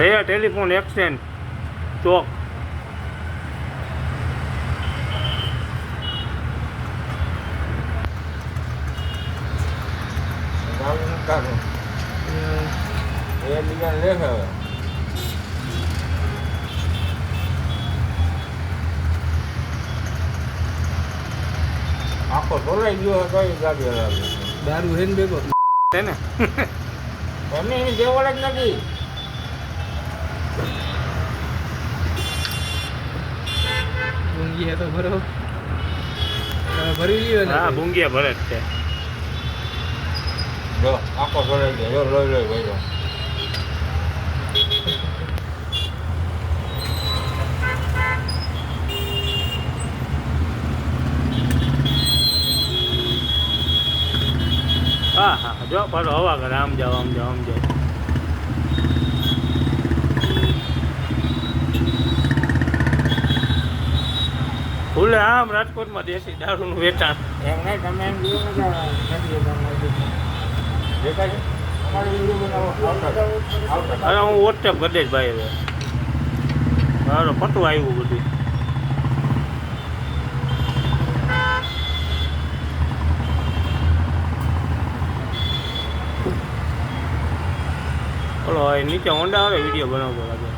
રહ્યા telephone exchange ચોક. આખો બોલાઈ ગયો કઈ ગાડી હલાવી દારૂ હે ને ભેગો છે ને એમને એની જેવડ જ નથી. ભૂંગી તો ભરો ભરી લ્યો ને. હા ભૂંગિયા ભરે જ છે. જો આખો બોલાઈ ગયો લોહી ભાઈ. હા હા જો પાછો હવા કરે આમ જાઓ આમ જાઓ આમ જાઓ. ભૂલે આમ રાજકોટમાં દેશી દારૂનું વેચાણ. એમ નહીં તમે એમ જોયું ને દેખાય છે અમારે વિડીયો બનાવો આવતા અરે હું વોટ્સએપ કરી દઈશ ભાઈ હવે. મારો પટું આવ્યું બધું. બોલો નીચે હોન્ડા આવે વિડીયો બનાવતો લાગે.